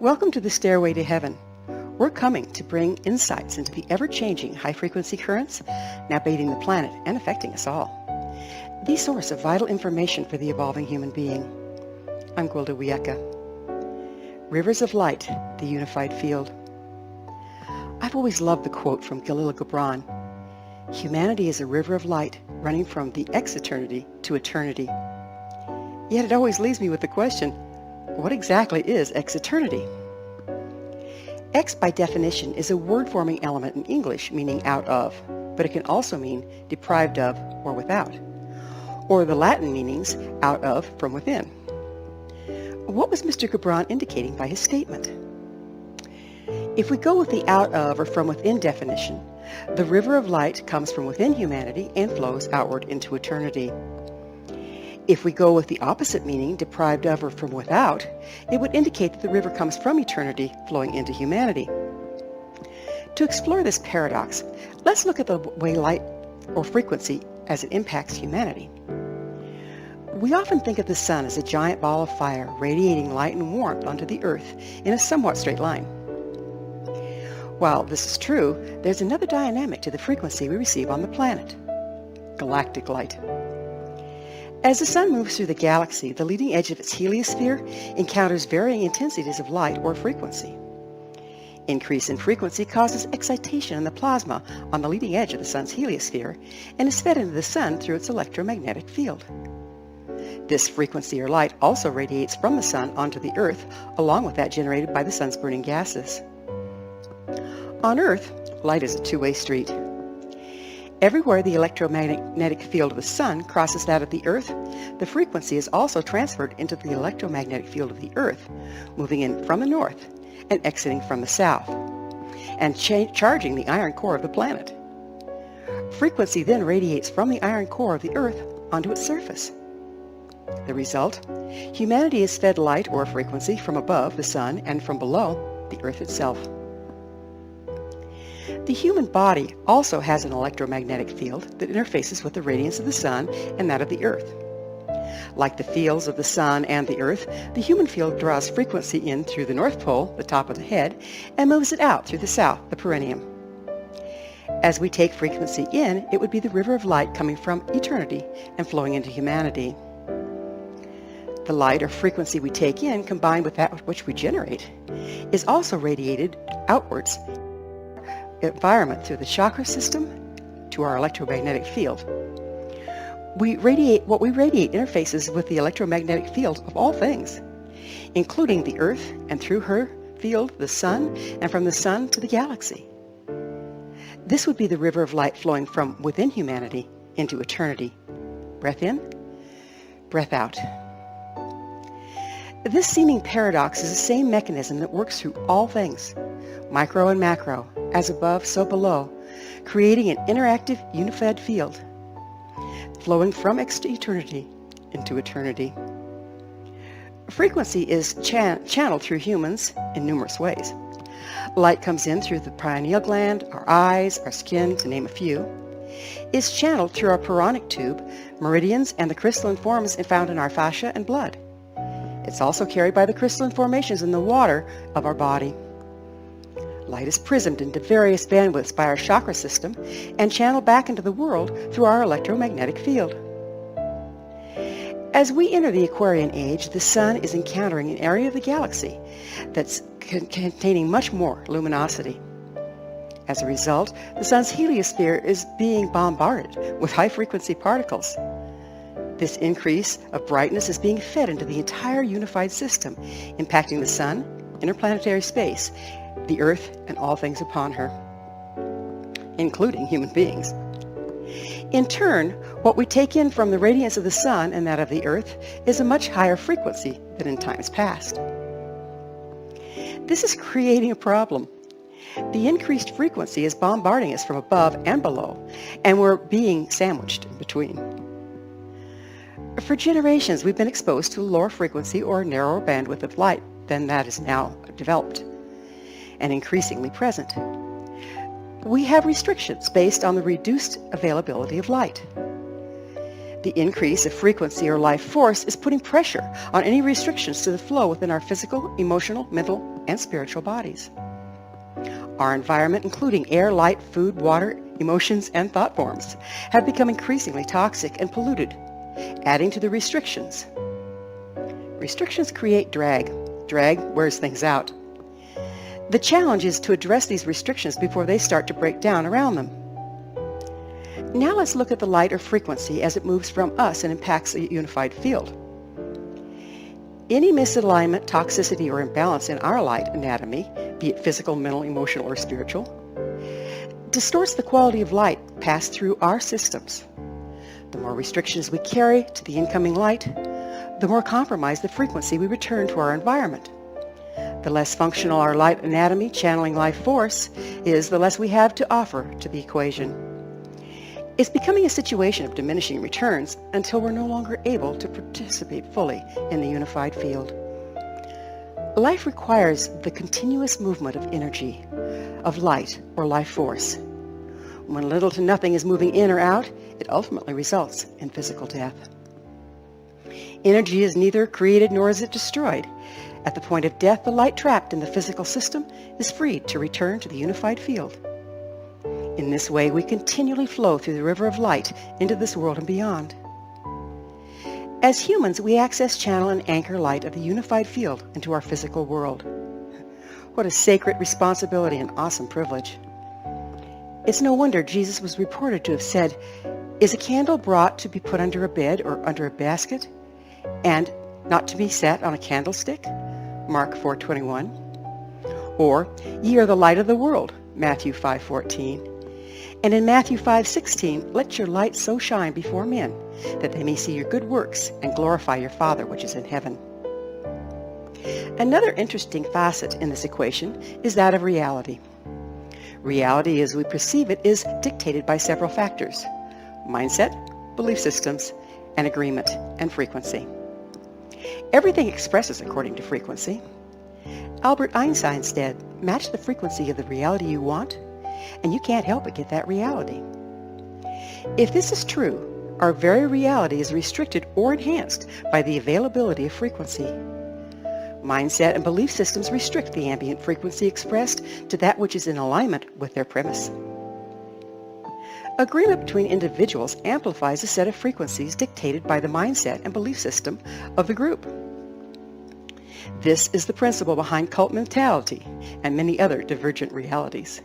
Welcome to the Stairway to Heaven. We're coming to bring insights into the ever-changing high-frequency currents navigating the planet and affecting us all. The source of vital information for the evolving human being. I'm Gwilda Wiyaka. Rivers of Light, the Unified Field. I've always loved the quote from Khalil Gibran, "Humanity is a river of light running from the ex-eternity to eternity." Yet it always leaves me with the question, what exactly is ex-eternity? Ex, by definition, is a word-forming element in English meaning out of, but it can also mean deprived of or without, or the Latin meanings out of, from within. What was Mr. Gibran indicating by his statement? If we go with the out of or from within definition, the river of light comes from within humanity and flows outward into eternity. If we go with the opposite meaning, deprived of or from without, it would indicate that the river comes from eternity flowing into humanity. To explore this paradox, let's look at the way light or frequency as it impacts humanity. We often think of the sun as a giant ball of fire radiating light and warmth onto the earth in a somewhat straight line. While this is true, there's another dynamic to the frequency we receive on the planet: galactic light. As the sun moves through the galaxy, the leading edge of its heliosphere encounters varying intensities of light or frequency. Increase in frequency causes excitation in the plasma on the leading edge of the sun's heliosphere and is fed into the sun through its electromagnetic field. This frequency or light also radiates from the sun onto the earth, along with that generated by the sun's burning gases. On Earth, light is a two-way street. Everywhere the electromagnetic field of the sun crosses that of the earth, the frequency is also transferred into the electromagnetic field of the earth, moving in from the north and exiting from the south, and charging the iron core of the planet. Frequency then radiates from the iron core of the earth onto its surface. The result? Humanity is fed light or frequency from above the sun and from below the earth itself. The human body also has an electromagnetic field that interfaces with the radiance of the sun and that of the earth. Like the fields of the sun and the earth, the human field draws frequency in through the North Pole, the top of the head, and moves it out through the south, the perineum. As we take frequency in, it would be the river of light coming from eternity and flowing into humanity. The light or frequency we take in, combined with that which we generate, is also radiated outwards environment through the chakra system to our electromagnetic field. What we radiate interfaces with the electromagnetic field of all things, including the earth, and through her field, the sun, and from the sun to the galaxy. This would be the river of light flowing from within humanity into eternity. Breath in, breath out. This seeming paradox is the same mechanism that works through all things, micro and macro, as above, so below, creating an interactive, unified field, flowing from eternity into eternity. Frequency is channeled through humans in numerous ways. Light comes in through the pineal gland, our eyes, our skin, to name a few. Is channeled through our puronic tube, meridians, and the crystalline forms found in our fascia and blood. It's also carried by the crystalline formations in the water of our body. Light is prismed into various bandwidths by our chakra system and channeled back into the world through our electromagnetic field. As we enter the Aquarian age, the sun is encountering an area of the galaxy that's containing much more luminosity. As a result, the sun's heliosphere is being bombarded with high-frequency particles. This increase of brightness is being fed into the entire unified system, impacting the sun, interplanetary space, the earth, and all things upon her, including human beings. In turn, what we take in from the radiance of the sun and that of the earth is a much higher frequency than in times past. This is creating a problem. The increased frequency is bombarding us from above and below, and we're being sandwiched in between. For generations, we've been exposed to a lower frequency or narrower bandwidth of light than that is now developed and increasingly present. We have restrictions based on the reduced availability of light. The increase of frequency or life force is putting pressure on any restrictions to the flow within our physical, emotional, mental and spiritual bodies. Our environment, including air, light, food, water, emotions, and thought forms, have become increasingly toxic and polluted, adding to the restrictions. Restrictions create drag. Drag wears things out. The challenge is to address these restrictions before they start to break down around them. Now let's look at the light or frequency as it moves from us and impacts a unified field. Any misalignment, toxicity, or imbalance in our light anatomy, be it physical, mental, emotional, or spiritual, distorts the quality of light passed through our systems. The more restrictions we carry to the incoming light, the more compromised the frequency we return to our environment. The less functional our light anatomy channeling life force is, the less we have to offer to the equation. It's becoming a situation of diminishing returns until we're no longer able to participate fully in the unified field. Life requires the continuous movement of energy, of light or life force. When little to nothing is moving in or out, it ultimately results in physical death. Energy is neither created nor is it destroyed. At the point of death, the light trapped in the physical system is freed to return to the unified field. In this way, we continually flow through the river of light into this world and beyond. As humans, we access, channel, and anchor light of the unified field into our physical world. What a sacred responsibility and awesome privilege. It's no wonder Jesus was reported to have said, "Is a candle brought to be put under a bed or under a basket, and not to be set on a candlestick?" Mark 4:21. Or, "Ye are the light of the world," Matthew 5:14. And in Matthew 5:16, "Let your light so shine before men, that they may see your good works and glorify your Father which is in heaven." Another interesting facet in this equation is that of reality. Reality as we perceive it is dictated by several factors: mindset, belief systems, and agreement and frequency. Everything expresses according to frequency. Albert Einstein said, "Match the frequency of the reality you want, and you can't help but get that reality." If this is true, our very reality is restricted or enhanced by the availability of frequency. Mindset and belief systems restrict the ambient frequency expressed to that which is in alignment with their premise. Agreement between individuals amplifies a set of frequencies dictated by the mindset and belief system of the group. This is the principle behind cult mentality and many other divergent realities.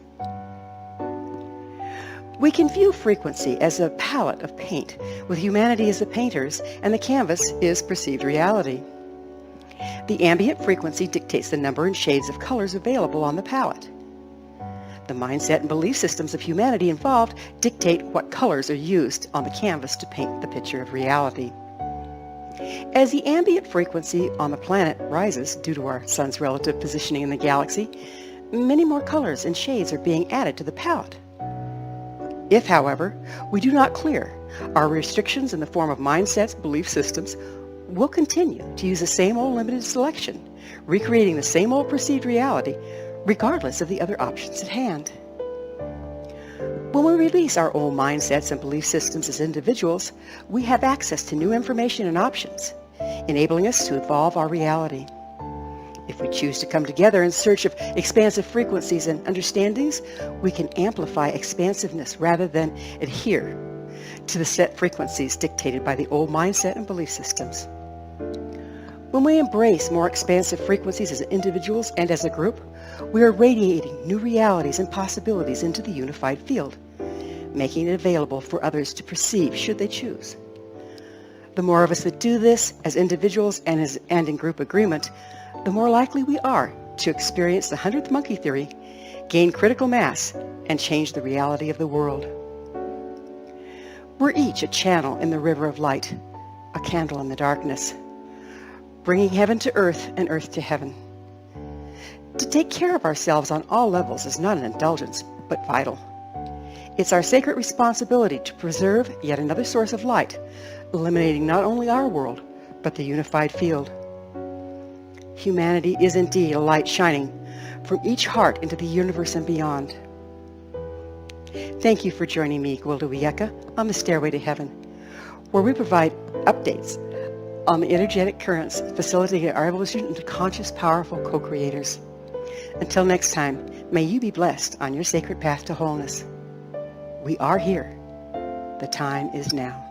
We can view frequency as a palette of paint, with humanity as the painters and the canvas is perceived reality. The ambient frequency dictates the number and shades of colors available on the palette. The mindset and belief systems of humanity involved dictate what colors are used on the canvas to paint the picture of reality. As the ambient frequency on the planet rises due to our sun's relative positioning in the galaxy, many more colors and shades are being added to the palette. If, however, we do not clear our restrictions in the form of mindsets, belief systems, we'll continue to use the same old limited selection, recreating the same old perceived reality, regardless of the other options at hand. When we release our old mindsets and belief systems as individuals, we have access to new information and options, enabling us to evolve our reality. If we choose to come together in search of expansive frequencies and understandings, we can amplify expansiveness rather than adhere to the set frequencies dictated by the old mindset and belief systems. When we embrace more expansive frequencies as individuals and as a group, we are radiating new realities and possibilities into the unified field, making it available for others to perceive should they choose. The more of us that do this as individuals and in group agreement, the more likely we are to experience the 100th monkey theory, gain critical mass, and change the reality of the world. We're each a channel in the river of light, a candle in the darkness, bringing heaven to earth and earth to heaven. To take care of ourselves on all levels is not an indulgence, but vital. It's our sacred responsibility to preserve yet another source of light, illuminating not only our world, but the unified field. Humanity is indeed a light shining from each heart into the universe and beyond. Thank you for joining me, Gwilda Wiyaka, on the Stairway to Heaven, where we provide updates on the energetic currents facilitating our evolution into conscious, powerful co-creators. Until next time, may you be blessed on your sacred path to wholeness. We are here. The time is now.